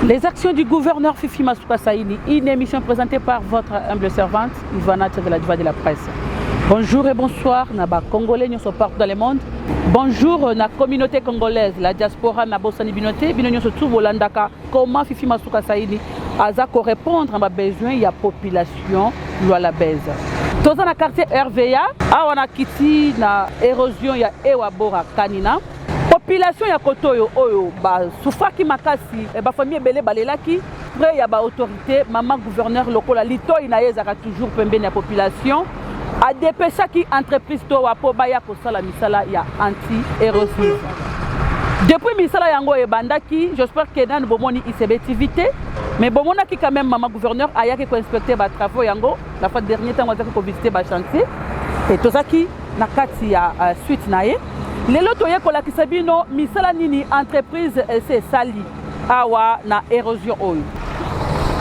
Les actions du gouverneur Fifi Masuka Saini, une émission présentée par votre humble servante, Ivana Tcheveladjiva de la presse. Bonjour et bonsoir, Naba Congolais, nous sommes partout dans le monde. Bonjour, la communauté congolaise, la diaspora, la Bossani Binoté, Binonyo se trouve au Landaka. Comment Fifi Masuka Saini a répondre à ma besoin, il y a population, la baise. Dans le quartier RVA, on a quitté la érosion, il y a Ewabora Kanina. Population ya kotoyo oyo ba soufaki makasi e ba famille belé balelaki après ya ba autorité maman gouverneur local lito inaezaka toujours pembeni ya population a dépêché qui entreprise to wa po baya ko sala misala ya anti érosive depuis misala yango e bandaki j'espère que dans bomoni ICBtivité mais bomona ki quand même maman gouverneur ayaki ko inspecter ba travaux yango la fois dernier temps wazaki ko visiter ba chantier et tozaki na kati ya suite nae. Les lots qui sabino misala nini entreprise c'est sali awa na érosion oyo.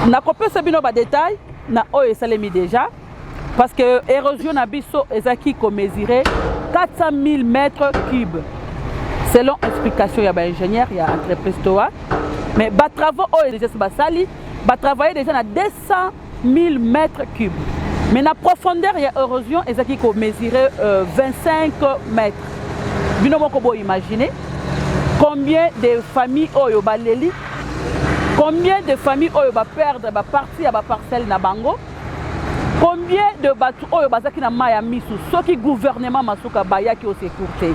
Na kopé sabino ba détail na oyo salemi déjà parce que érosion na biso ezaki ko mesurer 400 000 mètres cubes. Selon explication ya ba ingénieur ya entreprise toa mais ba travaux oyo déjà ba sali ba travailler déjà na 200 000 mètres cubes. Mais na profondeur ya érosion ezaki ko mesurer 25 mètres. Vous imaginez combien de familles oyo baleli, combien de familles oyo ba perdre ba partie à ba parcelle na bango, combien de batu oyo bazaki na maya misu, ce qui gouvernement Masuka Baya qui au sécurité.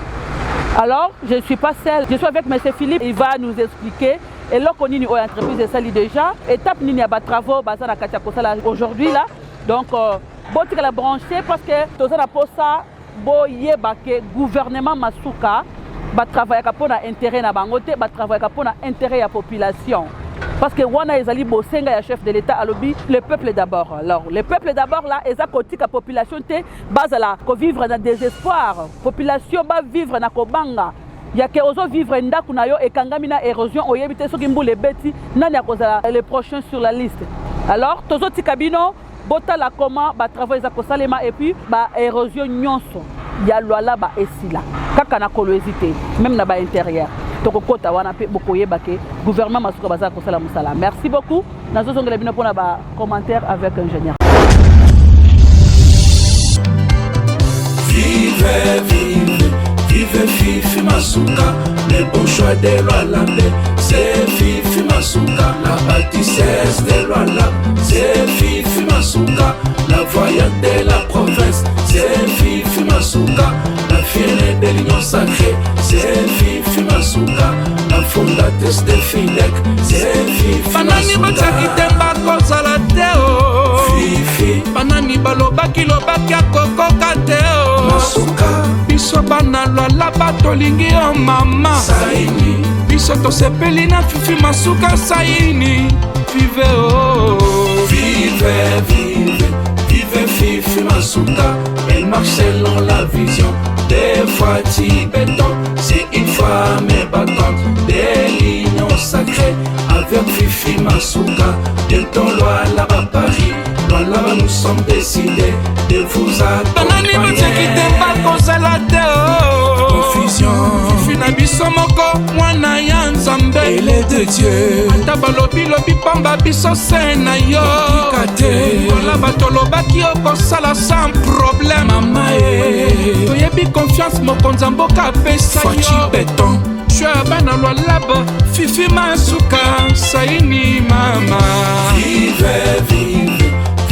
Alors je ne suis pas seule, je suis avec M. Philippe, il va nous expliquer et là qu'on a entreprise et sali déjà étape nini ya ba travaux bazana katia kosala aujourd'hui là donc botti la brancher parce que tous na posa boye bake gouvernement Masuka ba travailler pour intérêt na bangote ba travailler pour intérêt ya population parce que wana ezali bosenga ya chef de l'état alobi le peuple d'abord. Alors le peuple d'abord là eza kotika population te bazala ko vivre dans désespoir population ba vivre na kobanga ya ke ozo vivre ndaku na yo ekangami na érosion oyebite soki mbule beti nani akozala les prochains sur la liste. Alors tozo tikabino bota la comment ba travail za kosalema et puis ba érosion nyonso ya lwala ba esila kaka na kolwezité même na ba intérieur tokokota wana pe bokoye bake gouvernement Masuka baza kosala musala. Merci beaucoup nazo zongela bino pona ba commentaire avec ingénieur. Vive Fifi Masuka, les bons choix de Lualande. C'est Fifi Masuka, la bâtissesse de Lualande. C'est Fifi Masuka, la voyante de la province. C'est Fifi Masuka, la fierté de l'union sacrée. C'est Fifi Masuka, la fondatrice de FIDEC. C'est Fifi Masuka. Fifi Banani balobaki lobaki akoko kateo Masuka biso bana lwala batolingi yo mama Saini biso tosepeli na Fifi Masuka Saini vive oh vive Fifi Masuka. Elle marche selon la vision des fois Tibetan. C'est une femme battante des lignes sacrées avec Fifi Masuka. Bientôt Luala à Paris. Voilà, nous sommes décidés de vous accompagner. Confusion Fifi na biso moko mwana ya Nzambe elle est de Dieu. ata balobi lobi pamba biso se na yo kola batolobaki okosala sans problème Mama toyebi confiance mokonzi ya mboka apesa yo béton. shwa bana lwalaba Fifi Masuka Saini mama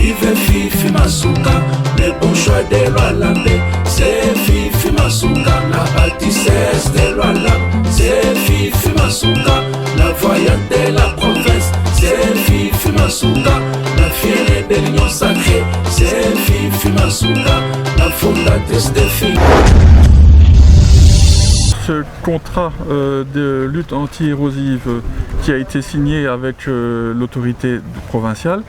Vive Fifi Masuka, les bons choix de Lualande. C'est Fifi Masuka, la bâtissesse de Lualande. C'est Fifi Masuka, la voyante de la province. C'est Fifi Masuka, la fierté de l'union sacrée. C'est Fifi Masuka, la fondatrice de FIDEC. Ce contrat de lutte anti-érosive qui a été signé avec l'autorité provinciale,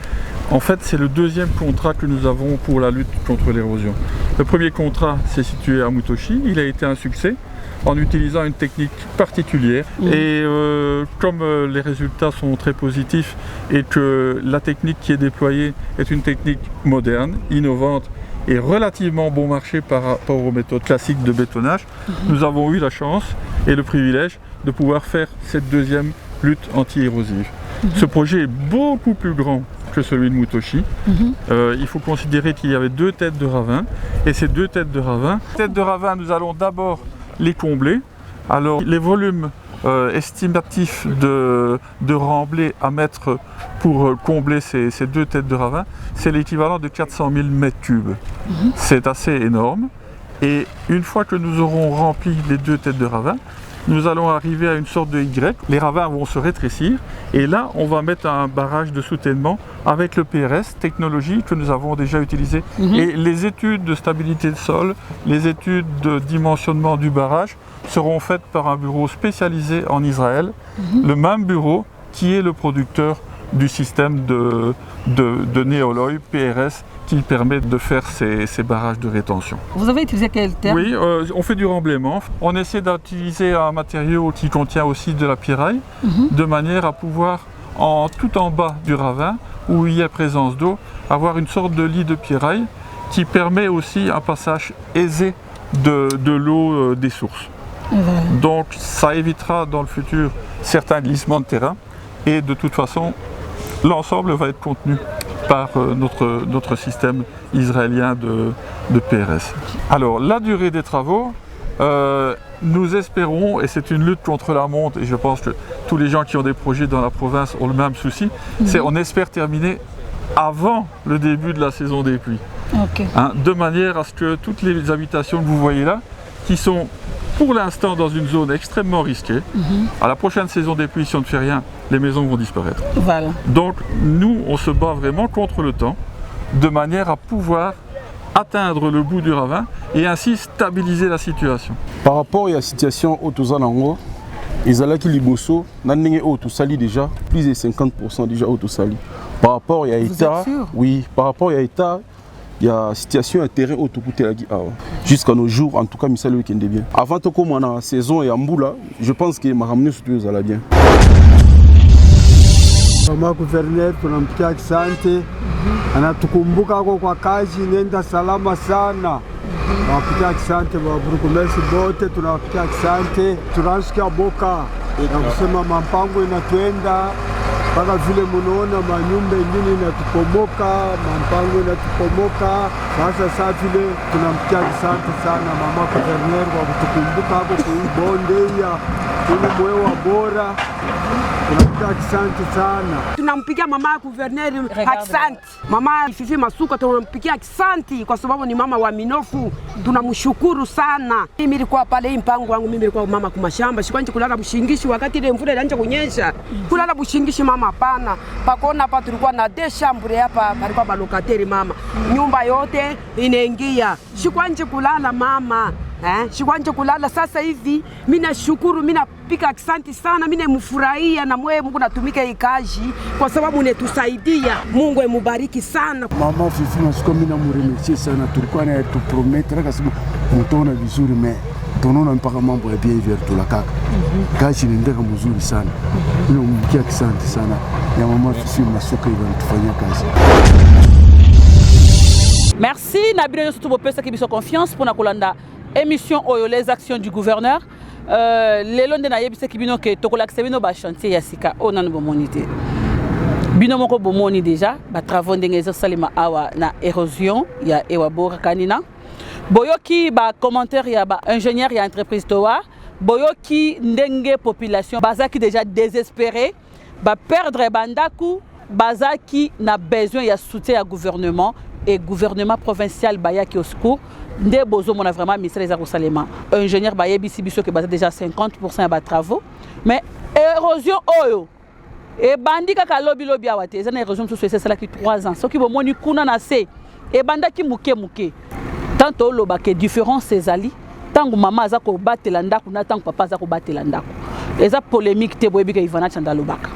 en fait c'est le deuxième contrat que nous avons pour la lutte contre l'érosion. Le premier contrat s'est situé à Mutoshi, il a été un succès en utilisant une technique particulière et comme les résultats sont très positifs et que la technique qui est déployée est une technique moderne, innovante et relativement bon marché par rapport aux méthodes classiques de bétonnage, nous avons eu la chance et le privilège de pouvoir faire cette deuxième lutte anti-érosive. Ce projet est beaucoup plus grand que celui de Mutoshi. Il faut considérer qu'il y avait 2 têtes de ravin, et ces 2 têtes de ravin, nous allons d'abord les combler. Alors les volumes estimatifs de remblai à mettre pour combler ces 2 têtes de ravin, c'est l'équivalent de 400 000 mètres cubes. C'est assez énorme. Et une fois que nous aurons rempli les 2 têtes de ravin, nous allons arriver à une sorte de Y. Les ravins vont se rétrécir et là, on va mettre un barrage de soutènement avec le PRS, technologie que nous avons déjà utilisée. Et les études de stabilité de sol, les études de dimensionnement du barrage seront faites par un bureau spécialisé en Israël, le même bureau qui est le producteur du système de Néoloy PRS qui permet de faire ces barrages de rétention. Vous avez utilisé quel terme? Oui, on fait du remblaiement. On essaie d'utiliser un matériau qui contient aussi de la pierraille, de manière à pouvoir, tout en bas du ravin, où il y a présence d'eau, avoir une sorte de lit de pierraille qui permet aussi un passage aisé de l'eau des sources. Donc ça évitera dans le futur certains glissements de terrain et de toute façon, l'ensemble va être contenu par notre système israélien de PRS. Alors, la durée des travaux, nous espérons, et c'est une lutte contre la monte, et je pense que tous les gens qui ont des projets dans la province ont le même souci, c'est on espère terminer avant le début de la saison des pluies. De manière à ce que toutes les habitations que vous voyez là, qui sont pour l'instant dans une zone extrêmement risquée, à la prochaine saison des pluies, si on ne fait rien, les maisons vont disparaître. Voilà. Donc nous, on se bat vraiment contre le temps, de manière à pouvoir atteindre le bout du ravin et ainsi stabiliser la situation. Par rapport à la situation au Tozalango, Izalaki Liboso, Nandenge au Tosali déjà, plus de 50% déjà au Tosali. Par rapport à l'État, oui, par rapport à l'État, il y a une situation de terrain au Tokutelagi jusqu'à nos jours, en tout cas, Missal week-end bien. Avant de commencer la saison et en Mboula, je pense que ma ramené surtout aux bien. Mama gouverneur, tunampikia asante, anatukumbuka kwa kazi, nenda salama sana. Tunawapikia asante waburukumesi bote, tunawapikia asante. Tunasikia boka na kusema mampango inatuenda mpaka vile munaona manyumba ingine inatupomoka, mampango inatupomoka. Sasa vile tunampikia asante sana mama gouverneur kwa kutukumbuka hapo kuibonde ya ili mwewa bora. Asante sana. Tunampigia mama gouverneur asante. Mama Fifi Masuka tunampigia asante kwa sababu ni mama wa minofu. Tunamshukuru sana. Mimi nilikuwa pale hii mpango wangu, mimi nilikuwa mama kwa mashamba. Sikwanje kulala bushingishi wakati ile mvula ilianza kunyesha. Kulala bushingishi mama hapana. Pakona hapa tulikuwa na deshambre hapa palikuwa balokateri mama. Nyumba yote inaingia. Sikwanje kulala mama. Sikwanje kulala sasa hivi. Mimi nashukuru, mimi napika asante sana, mimi nimfurahia na mwe Mungu natumika hii kazi kwa sababu unetusaidia. Mungu emubariki sana. Mama Fifi Masuka mimi namuremercie sana, tulikuwa na tupromettre kasema mtaona vizuri mais tunaona mpaka mambo ya bien vers la kaka. Kazi inaendelea mzuri sana. Mimi nampikia asante sana. Ya mama Fifi Masuka inatufanyia kazi. Merci Nabino Sotubo pesa kibiso confiance pour nakolanda émission oyo les actions du gouverneur. Lelo nde na yebise kibino ke tokolakisa bino ba chantier ya sika onano bomonité. Bino moko bomoni déjà ba travaux ndenge zo salima awa na érosion ya ewabora kanina. Boyoki ba commentaire ya ba ingénieur ya entreprise towa, boyoki ndenge population bazaki déjà désespéré, ba perdre bandaku, bazaki na besoin ya soutien ya gouvernement et gouvernement provincial bayaki au secours. Nde bozo mona vraiment ministère des Salema. Ingénieur bayebi sibiso ke basa déjà 50% ya travaux. Mais érosion oyo e bandika ka lobi awate ezana érosion so c'est cela qui 3 ans. Soki bo moni kuna na se e bandaki muke. Tanto loba ke différence ezali tangu mama aza ko batela ndako na tangu papa aza ko batela ndako. Eza polémique te boyebi ke Ivana Chanda lobaka.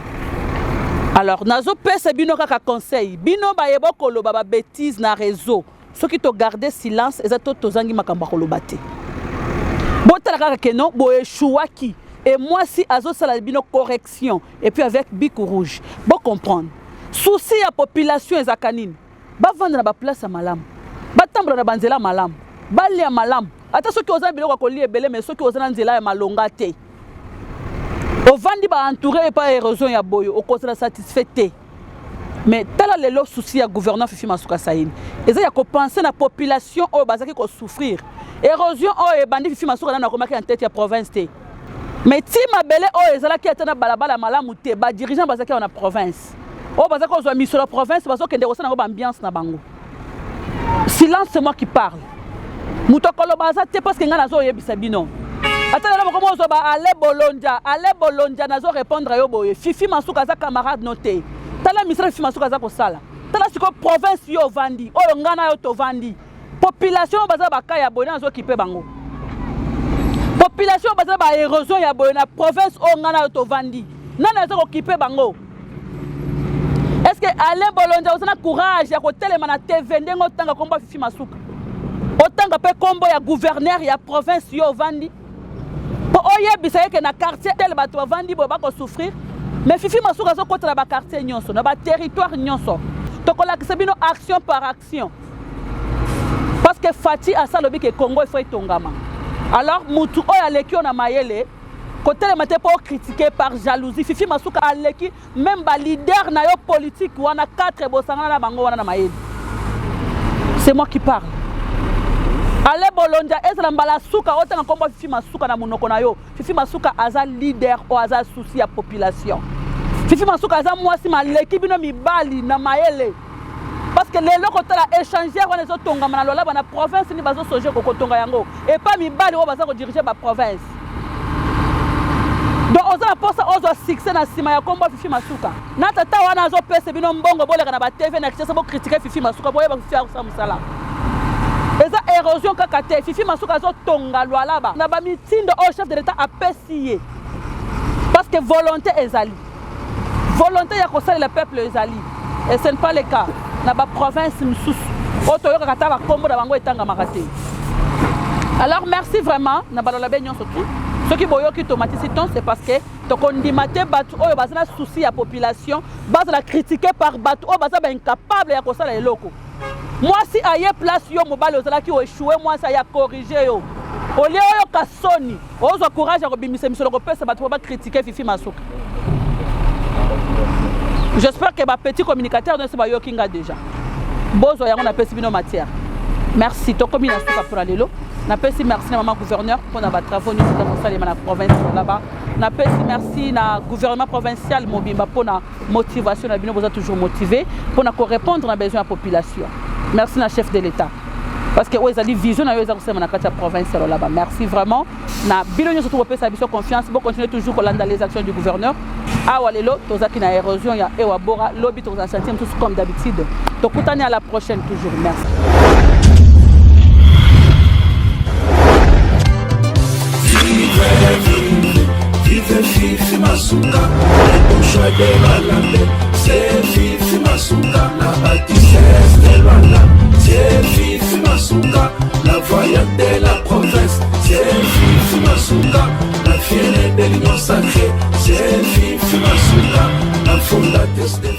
Alors nazo pesa bino kaka conseil bino bayebo ko loba ba bêtise na réseau. Ceux qui te garder silence, ils ont tous zangi makamba kolobate. Botala kaka keno bo échouaki et moi si azo salabino correction et puis avec bic rouge. Bon comprendre. Souci à population ezakanine. Ba vendre na ba place à malam. Ba tambra na banzela malam. Ba lia malam. Ata ceux qui osent biloko ko li ebele mais ceux qui osent nzela ya malonga te. Au vandi ba entouré par érosion ya boyo, au côté satisfait. Mais tel est le souci à gouvernement Fifi Masuka Saïli. Et ça y a qu'on penser la population au bazaki ko souffrir. Érosion au bandi Fifi Masuka na remarqué en tête ya province té. Mais si ma belle au ezala qui atena balabala malamu té ba dirigeant bazaki na province. Au bazaki ko zo mis sur la province parce que ndeko sana ko ambiance na bango. Silence, c'est moi qui parle. Mutokolo baza té parce que ngana zo yebisa bino. Attends, comment on va aller Bolondia, nazo répondre à Yoboye. Fifi Masuka za camarade noté. Tala misra Fifi Masuka za ko sala. Tala siko province yo vandi, o ngana yo to vandi. Population baza baka ya boye nazo kipe bango. Population baza ba érosion ya boye na province o ngana yo to vandi. Nana zo ko kipe bango. Est-ce que aller Bolondia osana courage ya ko telema na TV ndengo tanga komba Fifi Masuka. Otanga pe kombo ya gouverneur ya province yo vandi. Oye bisaye que na quartier tel bato vandi bo ba ko souffrir mais Fifi Masuka zo kotela ba quartier nyonso na ba territoire nyonso to kola kisebino action par action parce que Fati a salobi que Congo il faut etongama alors mutu oya leki na mayele côté le maté pour critiquer par jalousie Fifi Masuka aleki même ba leader na yo politique wana 4 bosanga na bango wana na mayele c'est moi qui parle. Ale Bolondia ezala mbala suka otanga kombo Fifi Masuka na munoko na yo. Fifi Masuka aza leader o aza souci ya population. Fifi Masuka aza mwasi maleki bino mibali na maele. Parce que les loko tala échanger wana zo tonga na lola bana province ni bazo soje ko tonga yango et pas mibali o baza ko diriger ba province. Donc oza posa ozo succès na sima ya kombo Fifi Masuka. Na tata wana zo pese bino mbongo boleka na ba TV na kisa bo critiquer Fifi Masuka boye ba faire ça musala. Eza érosion kakate Fifi Masuka zo tonga lwalaba na ba mitindo au chef de l'état a pessier parce que volonté ezali volonté ya kosala le peuple ezali et ce n'est pas le cas na ba province misusu oto yo kakata ba kombo na bango etanga makate. Alors merci vraiment na balola benyon surtout ceux qui boyo qui tomaticiton c'est parce que to kondimate batu oyo bazana souci ya population bazala critiquer par batu oyo bazaba incapable ya kosala eloko. Moi si aye place yo mobile ozala ki o échouer moi ça ya corriger yo. Au lieu yo kasoni, ozo courage à rebimisa misolo ko pesa batu ba critiquer Fifi Masuka. J'espère que ma petit communicateur ne se ba yo kinga déjà. Bozo yango na pesi bino matière. Merci to komi na suka pour alelo. Na pesi merci na maman gouverneur pour na ba travaux ni dans salé na province là-bas. Na pesi merci na gouvernement provincial Mobimba pour na motivation na bino boza toujours motivé pour na ko répondre à besoin de la population. Merci na chef de l'État. Parce que ouais, ça dit vision na yo za kusema na kati ya province là-bas. Merci vraiment. Na bilonyo surtout repesa biso confiance pour continuer toujours dans les actions du gouverneur. Ah walelo tozaki na érosion ya ewa bora lobby toza chantier tous comme d'habitude. Tokutani à la prochaine toujours. Merci. Vive Fifi Masuka, le bon choix de Lwalande. C'est Fifi Masuka, la bâtissesse de Lwalande. C'est Fifi Masuka, la voyante de la province. C'est Fifi Masuka, la fierté de l'union sacrée. C'est Fifi Masuka, la fondatrice des